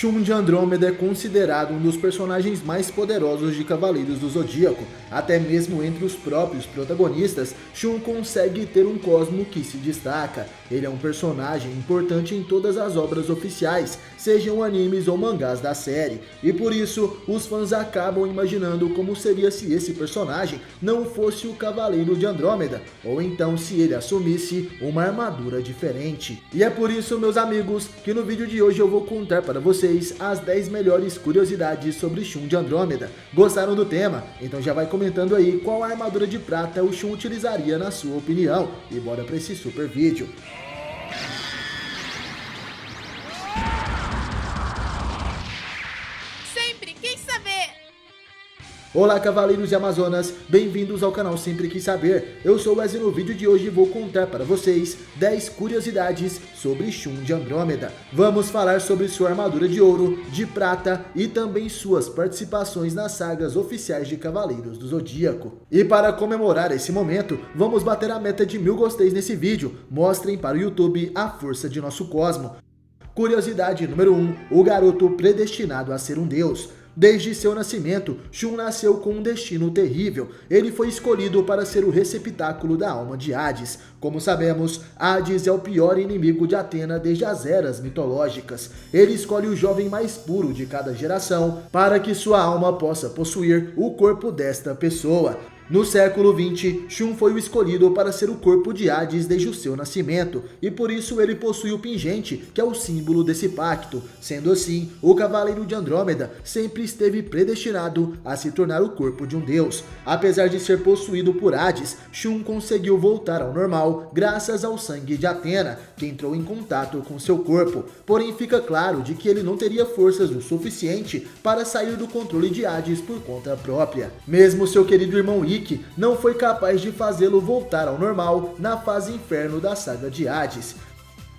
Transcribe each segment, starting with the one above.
Shun de Andrômeda é considerado um dos personagens mais poderosos de Cavaleiros do Zodíaco. Até mesmo entre os próprios protagonistas, Shun consegue ter um cosmo que se destaca. Ele é um personagem importante em todas as obras oficiais, sejam animes ou mangás da série. E por isso, os fãs acabam imaginando como seria se esse personagem não fosse o Cavaleiro de Andrômeda, ou então se ele assumisse uma armadura diferente. E é por isso, meus amigos, que no vídeo de hoje eu vou contar para vocês as 10 melhores curiosidades sobre Shun de Andrômeda. Gostaram do tema? Então já vai comentando aí qual armadura de prata o Shun utilizaria na sua opinião. E bora para esse super vídeo. Sempre quis saber! Olá, Cavaleiros e Amazonas, bem-vindos ao canal Sempre Quis Saber. Eu sou o Wesley e no vídeo de hoje vou contar para vocês 10 curiosidades sobre Shun de Andrômeda. Vamos falar sobre sua armadura de ouro, de prata e também suas participações nas sagas oficiais de Cavaleiros do Zodíaco. E para comemorar esse momento, vamos bater a meta de 1000 gostei nesse vídeo. Mostrem para o YouTube a força de nosso cosmo. Curiosidade número 1, o garoto predestinado a ser um deus. Desde seu nascimento, Shun nasceu com um destino terrível. Ele foi escolhido para ser o receptáculo da alma de Hades. Como sabemos, Hades é o pior inimigo de Atena desde as eras mitológicas. Ele escolhe o jovem mais puro de cada geração para que sua alma possa possuir o corpo desta pessoa. No século XX, Shun foi o escolhido para ser o corpo de Hades desde o seu nascimento, e por isso ele possui o pingente, que é o símbolo desse pacto. Sendo assim, o Cavaleiro de Andrômeda sempre esteve predestinado a se tornar o corpo de um deus. Apesar de ser possuído por Hades, Shun conseguiu voltar ao normal graças ao sangue de Atena, que entrou em contato com seu corpo. Porém, fica claro de que ele não teria forças o suficiente para sair do controle de Hades por conta própria. Mesmo seu querido irmão Ikki não foi capaz de fazê-lo voltar ao normal na fase inferno da saga de Hades.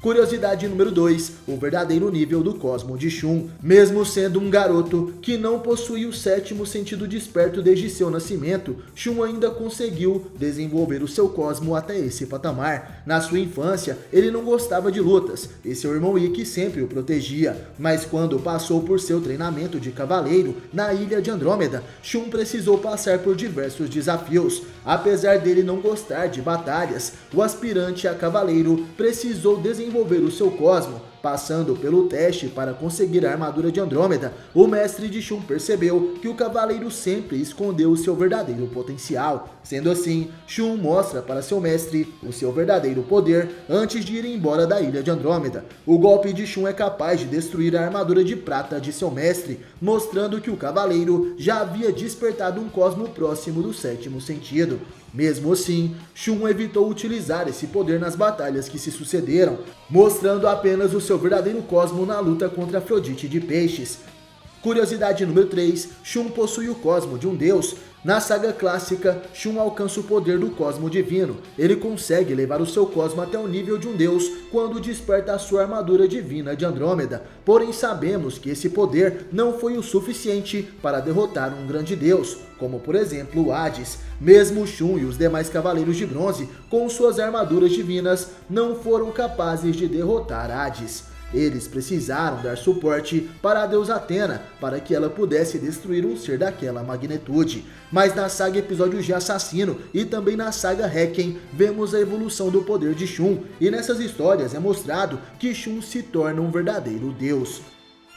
Curiosidade número 2, o verdadeiro nível do cosmo de Shun. Mesmo sendo um garoto que não possui o sétimo sentido desperto desde seu nascimento, Shun ainda conseguiu desenvolver o seu cosmo até esse patamar. Na sua infância, ele não gostava de lutas, e seu irmão Ikki sempre o protegia, mas quando passou por seu treinamento de cavaleiro na ilha de Andrômeda, Shun precisou passar por diversos desafios. Apesar dele não gostar de batalhas, o aspirante a cavaleiro precisou desenvolver o seu cosmo. Passando pelo teste para conseguir a armadura de Andrômeda, o mestre de Shun percebeu que o cavaleiro sempre escondeu o seu verdadeiro potencial. Sendo assim, Shun mostra para seu mestre o seu verdadeiro poder antes de ir embora da ilha de Andrômeda. O golpe de Shun é capaz de destruir a armadura de prata de seu mestre, mostrando que o cavaleiro já havia despertado um cosmo próximo do sétimo sentido. Mesmo assim, Shun evitou utilizar esse poder nas batalhas que se sucederam, mostrando apenas o seu verdadeiro cosmo na luta contra Afrodite de Peixes. Curiosidade número 3, Shun possui o cosmo de um deus. Na saga clássica, Shun alcança o poder do cosmo divino. Ele consegue levar o seu cosmo até o nível de um deus quando desperta a sua armadura divina de Andrômeda. Porém, sabemos que esse poder não foi o suficiente para derrotar um grande deus, como por exemplo Hades. Mesmo Shun e os demais cavaleiros de bronze, com suas armaduras divinas, não foram capazes de derrotar Hades. Eles precisaram dar suporte para a deusa Atena, para que ela pudesse destruir um ser daquela magnitude. Mas na saga Episódios de Assassino e também na saga Requiem, vemos a evolução do poder de Shun, e nessas histórias é mostrado que Shun se torna um verdadeiro deus.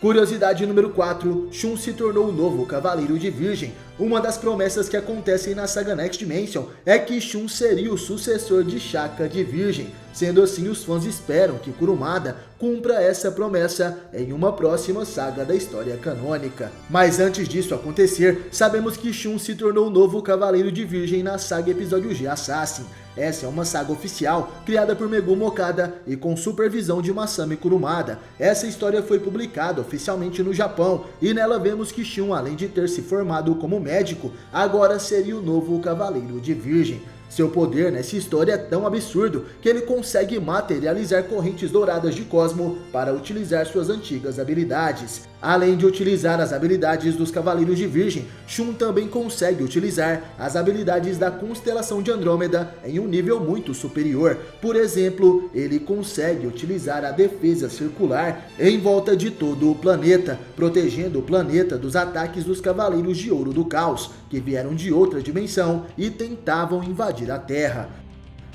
Curiosidade número 4, Shun se tornou o novo Cavaleiro de Virgem. Uma das promessas que acontecem na saga Next Dimension é que Shun seria o sucessor de Shaka de Virgem. Sendo assim, os fãs esperam que Kurumada cumpra essa promessa em uma próxima saga da história canônica. Mas antes disso acontecer, sabemos que Shun se tornou o novo Cavaleiro de Virgem na saga Episódios de Assassin. Essa é uma saga oficial criada por Megumi Okada e com supervisão de Masami Kurumada. Essa história foi publicada oficialmente no Japão e nela vemos que Shun, além de ter se formado como médico, agora seria o novo Cavaleiro de Virgem. Seu poder nessa história é tão absurdo que ele consegue materializar correntes douradas de Cosmo para utilizar suas antigas habilidades. Além de utilizar as habilidades dos Cavaleiros de Virgem, Shun também consegue utilizar as habilidades da constelação de Andrômeda em um nível muito superior. Por exemplo, ele consegue utilizar a defesa circular em volta de todo o planeta, protegendo o planeta dos ataques dos Cavaleiros de Ouro do Caos, que vieram de outra dimensão e tentavam invadir a Terra.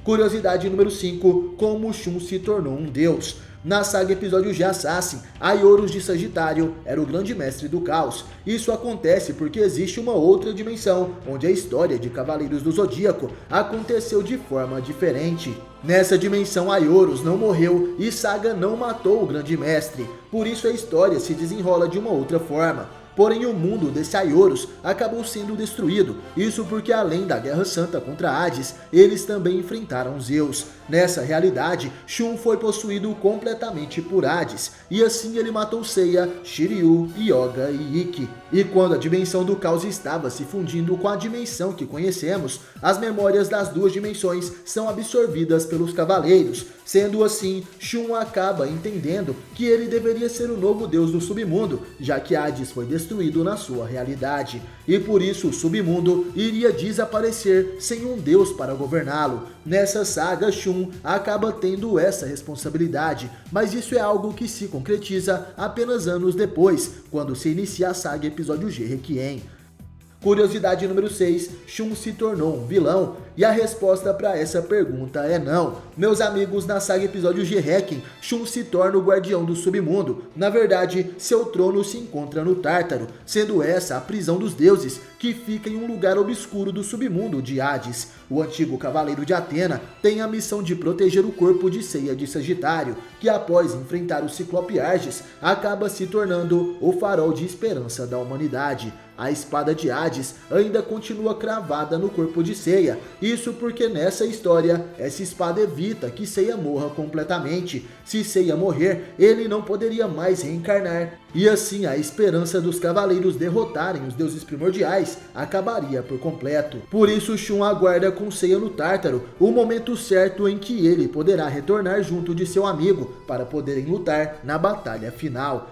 Curiosidade número 5, como Shun se tornou um deus. Na saga Episódio G Assassin, Aioros de Sagitário era o grande mestre do caos. Isso acontece porque existe uma outra dimensão, onde a história de Cavaleiros do Zodíaco aconteceu de forma diferente. Nessa dimensão, Aioros não morreu e Saga não matou o grande mestre, por isso a história se desenrola de uma outra forma. Porém, o mundo desse Aioros acabou sendo destruído, isso porque além da Guerra Santa contra Hades, eles também enfrentaram Zeus. Nessa realidade, Shun foi possuído completamente por Hades, e assim ele matou Seiya, Shiryu, Yoga e Ikki. E quando a dimensão do caos estava se fundindo com a dimensão que conhecemos, as memórias das duas dimensões são absorvidas pelos cavaleiros. Sendo assim, Shun acaba entendendo que ele deveria ser o novo deus do submundo, já que Hades foi destruído na sua realidade. E por isso o submundo iria desaparecer sem um deus para governá-lo. Nessa saga, Shun acaba tendo essa responsabilidade, mas isso é algo que se concretiza apenas anos depois, quando se inicia a saga Episódio G Requiem. Curiosidade número 6, Shun se tornou um vilão? E a resposta para essa pergunta é não. Meus amigos, na saga Episódio G Requiem, Shun se torna o guardião do submundo. Na verdade, seu trono se encontra no Tártaro, sendo essa a prisão dos deuses, que fica em um lugar obscuro do submundo de Hades. O antigo cavaleiro de Atena tem a missão de proteger o corpo de Seiya de Sagitário, que após enfrentar o Ciclope Arges, acaba se tornando o farol de esperança da humanidade. A espada de Hades ainda continua cravada no corpo de Seiya, isso porque nessa história, essa espada evita que Seiya morra completamente. Se Seiya morrer, ele não poderia mais reencarnar, e assim a esperança dos cavaleiros derrotarem os deuses primordiais acabaria por completo. Por isso Shun aguarda com Seiya no Tártaro o momento certo em que ele poderá retornar junto de seu amigo para poderem lutar na batalha final.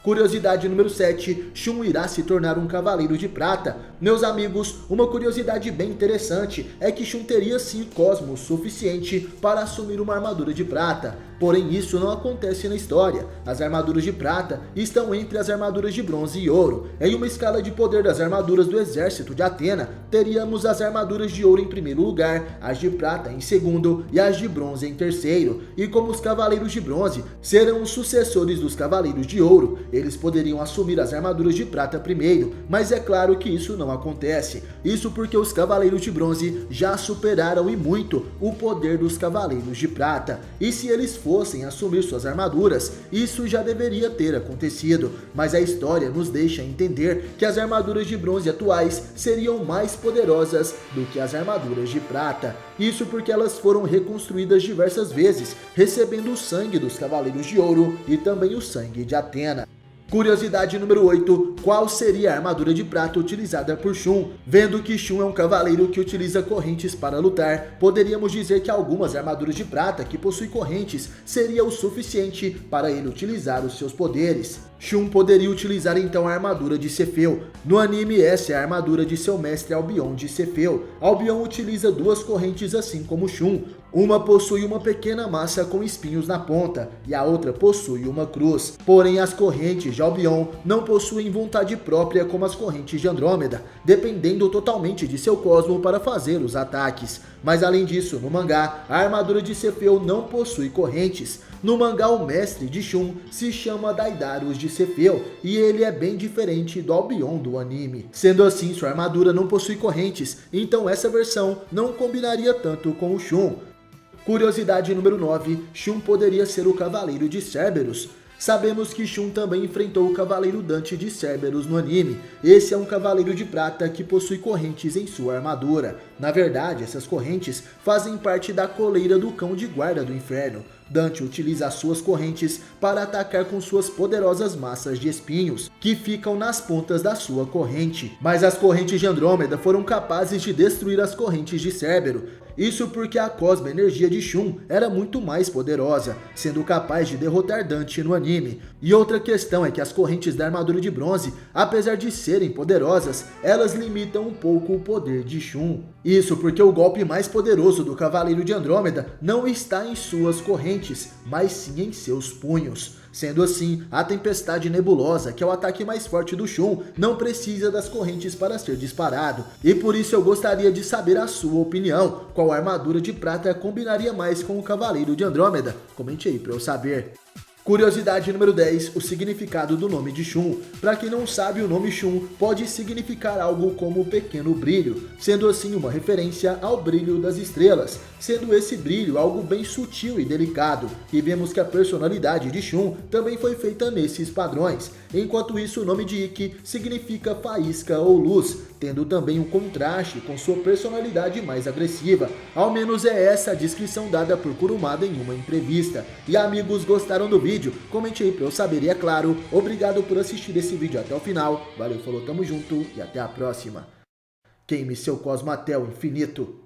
Curiosidade número 7, Shun irá se tornar um Cavaleiro de Prata? Meus amigos, uma curiosidade bem interessante é que Shun teria sim Cosmo suficiente para assumir uma armadura de prata. Porém, isso não acontece na história. As armaduras de prata estão entre as armaduras de bronze e ouro. Em uma escala de poder das armaduras do exército de Atena, teríamos as armaduras de ouro em primeiro lugar, as de prata em segundo e as de bronze em terceiro. E como os cavaleiros de bronze serão os sucessores dos cavaleiros de ouro, eles poderiam assumir as armaduras de prata primeiro, mas é claro que isso não acontece. Isso porque os cavaleiros de bronze já superaram e muito o poder dos cavaleiros de prata. E se eles fossem assumir suas armaduras, isso já deveria ter acontecido, mas a história nos deixa entender que as armaduras de bronze atuais seriam mais poderosas do que as armaduras de prata. Isso porque elas foram reconstruídas diversas vezes, recebendo o sangue dos cavaleiros de ouro e também o sangue de Atena. Curiosidade número 8, qual seria a armadura de prata utilizada por Shun? Vendo que Shun é um cavaleiro que utiliza correntes para lutar, poderíamos dizer que algumas armaduras de prata que possuem correntes seria o suficiente para ele utilizar os seus poderes. Shun poderia utilizar então a armadura de Cefeu. No anime, essa é a armadura de seu mestre Albion de Cefeu. Albion utiliza duas correntes assim como Shun. Uma possui uma pequena massa com espinhos na ponta e a outra possui uma cruz. Porém, as correntes de Albion não possuem vontade própria como as correntes de Andrômeda, dependendo totalmente de seu cosmo para fazer os ataques. Mas além disso, no mangá, a armadura de Cefeu não possui correntes. No mangá, o mestre de Shun se chama Daidaros de Cefeu e ele é bem diferente do Albion do anime. Sendo assim, sua armadura não possui correntes, então essa versão não combinaria tanto com o Shun. Curiosidade número 9, Shun poderia ser o Cavaleiro de Cerberus. Sabemos que Shun também enfrentou o Cavaleiro Dante de Cerberus no anime. Esse é um cavaleiro de prata que possui correntes em sua armadura. Na verdade, essas correntes fazem parte da coleira do cão de guarda do inferno. Dante utiliza as suas correntes para atacar com suas poderosas massas de espinhos, que ficam nas pontas da sua corrente. Mas as correntes de Andrômeda foram capazes de destruir as correntes de Cérbero. Isso porque a Cosma Energia de Shun era muito mais poderosa, sendo capaz de derrotar Dante no anime. E outra questão é que as correntes da armadura de bronze, apesar de serem poderosas, elas limitam um pouco o poder de Shun. Isso porque o golpe mais poderoso do Cavaleiro de Andrômeda não está em suas correntes, mas sim em seus punhos. Sendo assim, a Tempestade Nebulosa, que é o ataque mais forte do Shun, não precisa das correntes para ser disparado. E por isso eu gostaria de saber a sua opinião. Qual armadura de prata combinaria mais com o Cavaleiro de Andrômeda? Comente aí para eu saber. Curiosidade número 10, o significado do nome de Shun. Para quem não sabe, o nome Shun pode significar algo como pequeno brilho, sendo assim uma referência ao brilho das estrelas, sendo esse brilho algo bem sutil e delicado, e vemos que a personalidade de Shun também foi feita nesses padrões. Enquanto isso, o nome de Ikki significa faísca ou luz, tendo também um contraste com sua personalidade mais agressiva. Ao menos é essa a descrição dada por Kurumada em uma entrevista. E amigos, gostaram do vídeo? Comente aí pra eu saber. E é claro, obrigado por assistir esse vídeo até o final. Valeu, falou, tamo junto e até a próxima. Queime seu cosmo até o infinito.